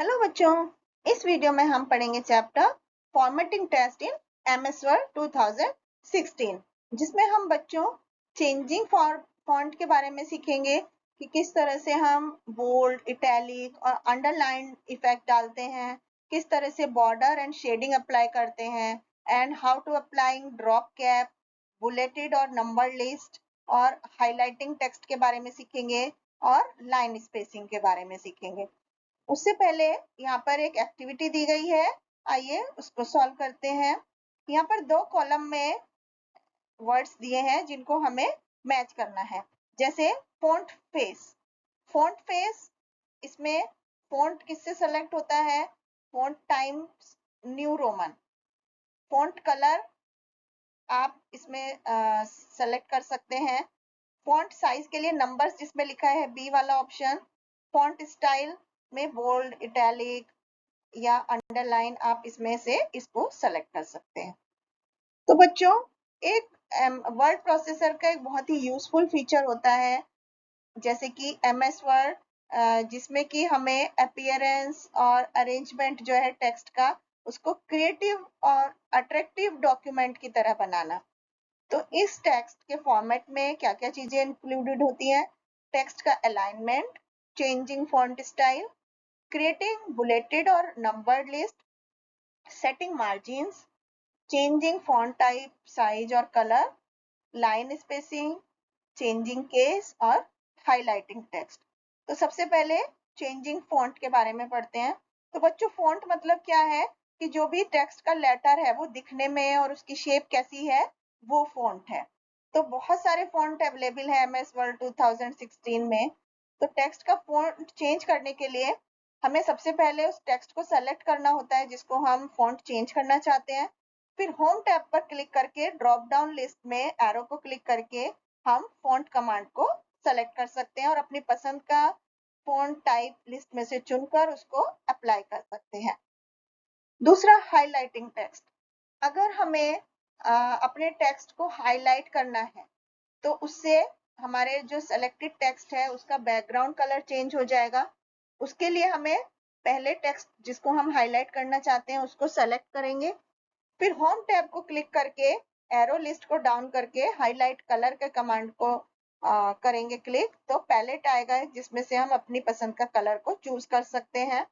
Hello बच्चों, इस video में हम पढ़ेंगे chapter formatting text in MS Word 2016, जिसमें हम बच्चों चेंजिंग फॉन्ट के बारे में सीखेंगे कि किस तरह से हम बोल्ड, इटैलिक और अंडरलाइन इफेक्ट डालते हैं, किस तरह से बॉर्डर एंड शेडिंग अप्लाई करते हैं, and how to applying drop cap, bulleted और नंबर लिस्ट और हाईलाइटिंग टेक्स्ट के बारे में सीखेंगे और लाइन स्पेसिंग के बारे में सीखेंगे। उससे पहले यहाँ पर एक एक्टिविटी दी गई है, आइए उसको सॉल्व करते हैं। यहाँ पर दो कॉलम में वर्ड्स दिए हैं जिनको हमें मैच करना है। जैसे फॉन्ट फेस, फॉन्ट फेस, इसमें फॉन्ट किससे सेलेक्ट होता है? Font times new Roman. Font colour आप इसमें सेलेक्ट कर सकते हैं। फॉन्ट साइज के लिए नंबर्स जिसमें लिखा है बी वाला ऑप्शन। फॉन्ट स्टाइल में बोल्ड, इटैलिक या अंडरलाइन, आप इसमें से इसको सेलेक्ट कर सकते हैं। तो बच्चों, एक वर्ड प्रोसेसर का एक बहुत ही यूजफुल फीचर होता है, जैसे कि एमएस वर्ड, जिसमें कि हमें अपीयरेंस और अरेंजमेंट जो है टेक्स्ट का, उसको क्रिएटिव और अट्रैक्टिव डॉक्यूमेंट की तरह बनाना। तो इस टेक्स्ट के फॉर्मेट में क्या क्या चीजें इंक्लूडेड होती हैं? टेक्स्ट का alignment, changing font style, creating bulleted or numbered list, setting margins, changing font type, size और color, line spacing, changing case और highlighting text। तो सबसे पहले changing font के बारे में पढ़ते हैं। तो बच्चों, font मतलब क्या है कि जो भी टेक्स्ट का लेटर है वो दिखने में और उसकी शेप कैसी है, वो फॉन्ट है। तो बहुत सारे फॉन्ट अवेलेबल है एमएस वर्ड 2016 में। तो टेक्स्ट का फॉन्ट चेंज करने के लिए हमें सबसे पहले उस टेक्स्ट को सेलेक्ट करना होता है जिसको हम फॉन्ट चेंज करना चाहते हैं। फिर होम टैब पर क्लिक करके ड्रॉप डाउन लिस्ट में एरो को क्लिक करके हम फॉन्ट कमांड को सेलेक्ट कर सकते हैं और अपनी पसंद का फॉन्ट टाइप लिस्ट में से चुनकर उसको अप्लाई कर सकते हैं। दूसरा, हाईलाइटिंग टेक्स्ट। अगर हमें अपने टेक्स्ट को हाईलाइट करना है तो उससे हमारे जो सेलेक्टेड टेक्स्ट है उसका बैकग्राउंड कलर चेंज हो जाएगा। उसके लिए हमें पहले टेक्स्ट जिसको हम हाईलाइट करना चाहते हैं उसको सेलेक्ट करेंगे, फिर होम टैब को क्लिक करके एरो लिस्ट को डाउन करके हाईलाइट कलर के कमांड को करेंगे क्लिक, तो पैलेट आएगा जिसमें से हम अपनी पसंद का कलर को चूज कर सकते हैं।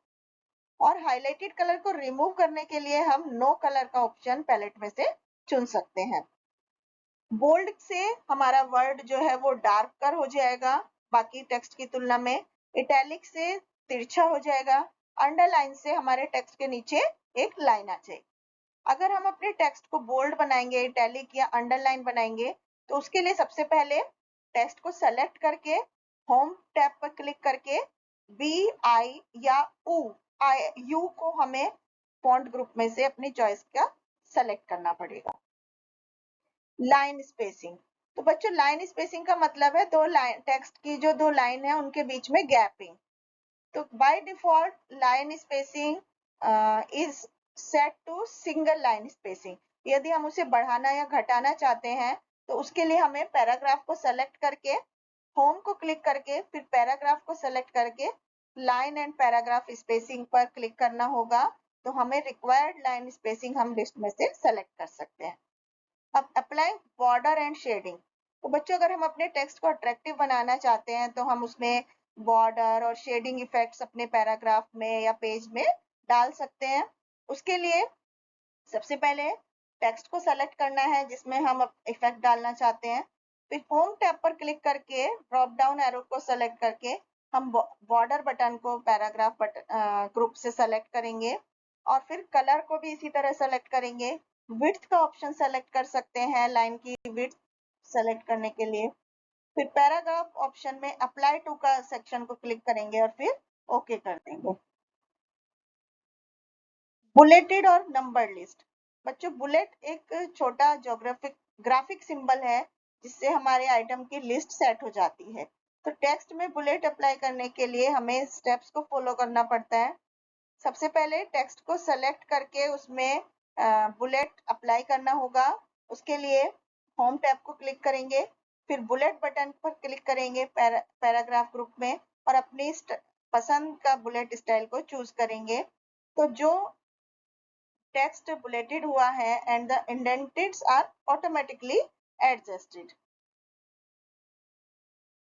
और हाईलाइटेड कलर को रिमूव करने के लिए हम नो कलर का ऑप्शन पैलेट में से चुन सकते हैं। बोल्ड से हमारा वर्ड जो है वो डार्क कर हो जाएगा बाकी टेक्स्ट की तुलना में। इटैलिक से तिरछा हो जाएगा। अंडरलाइन से हमारे टेक्स्ट के नीचे एक लाइन आ जाएगी। अगर हम अपने टेक्स्ट को बोल्ड बनाएंगे, इटैलिक या अंडरलाइन बनाएंगे, तो उसके लिए सबसे पहले टेक्स्ट को सेलेक्ट करके होम टैब पर क्लिक करके बी, आई या यू को हमें फॉन्ट ग्रुप में से अपनी चॉइस का सेलेक्ट करना पड़ेगा। Line spacing. तो बच्चों, लाइन स्पेसिंग का मतलब है दो लाइन, टेक्स्ट की जो दो लाइन है उनके बीच में गैपिंग। तो by default line spacing is set to single line spacing. यदि हम उसे बढ़ाना या घटाना चाहते हैं तो उसके लिए हमें पैराग्राफ को सेलेक्ट करके होम को क्लिक करके फिर पैराग्राफ को सेलेक्ट करके लाइन एंड पैराग्राफ स्पेसिंग पर क्लिक करना होगा। तो हमें रिक्वायर्ड लाइन स्पेसिंग हम लिस्ट में से सेलेक्ट कर सकते हैं। अब अप्लाई बॉर्डर एंड शेडिंग। तो बच्चों, अगर हम अपने टेक्स्ट को अट्रैक्टिव बनाना चाहते हैं तो हम उसमें बॉर्डर और शेडिंग इफेक्ट्स अपने पैराग्राफ में या पेज में डाल सकते हैं। उसके लिए सबसे पहले टेक्स्ट को सेलेक्ट करना है जिसमें हम इफेक्ट डालना चाहते हैं। फिर होम टैब पर क्लिक करके ड्रॉप डाउन एरो को सेलेक्ट करके हम बॉर्डर बटन को पैराग्राफ ग्रुप से सेलेक्ट करेंगे और फिर कलर को भी इसी तरह सेलेक्ट करेंगे। विड्थ का ऑप्शन सेलेक्ट कर सकते हैं लाइन की विड्थ सेलेक्ट करने के लिए। फिर पैराग्राफ ऑप्शन में अप्लाई टू का सेक्शन को क्लिक करेंगे और फिर ओके कर देंगे। बुलेटेड और नंबर लिस्ट। बच्चों, बुलेट एक छोटा ग्राफिक सिंबल है जिससे हमारे आइटम की लिस्ट सेट हो जाती है। तो टेक्स्ट में बुलेट अप्लाई करने के लिए हमें स्टेप्स को फॉलो करना पड़ता है। सबसे पहले टेक्स्ट को सेलेक्ट करके उसमें बुलेट अप्लाई करना होगा। उसके लिए होम टैब को क्लिक करेंगे, फिर बुलेट बटन पर क्लिक करेंगे पैराग्राफ ग्रुप में और अपनी पसंद का बुलेट स्टाइल को चूज करेंगे। तो जो टेक्स्ट बुलेटेड हुआ है and the indents are automatically adjusted.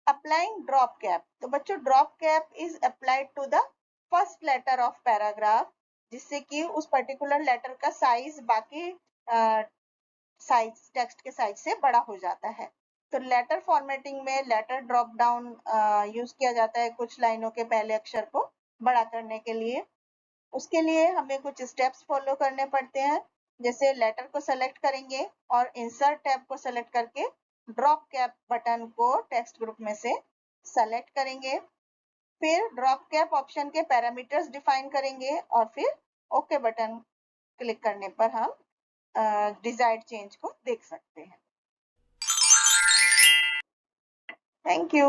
Applying drop cap, तो बच्चों drop cap is applied to the first letter of paragraph, जिससे कि उस पर्टिकुलर लेटर का साइज बाकी साइज टेक्स्ट के साइज से बड़ा हो जाता है। तो लेटर फॉर्मेटिंग में लेटर ड्रॉप डाउन यूज किया जाता है कुछ लाइनों के पहले अक्षर को बड़ा करने के लिए। उसके लिए हमें कुछ स्टेप्स फॉलो करने पड़ते हैं, जैसे लेटर को सेलेक्ट करेंगे और इंसर्ट टैब को सेलेक्ट करके ड्रॉप कैप बटन को टेक्स्ट ग्रुप में से सेलेक्ट करेंगे। फिर ड्रॉप कैप ऑप्शन के पैरामीटर्स डिफाइन करेंगे और फिर ओके बटन क्लिक करने पर हम डिजायर्ड चेंज को देख सकते हैं। Thank you.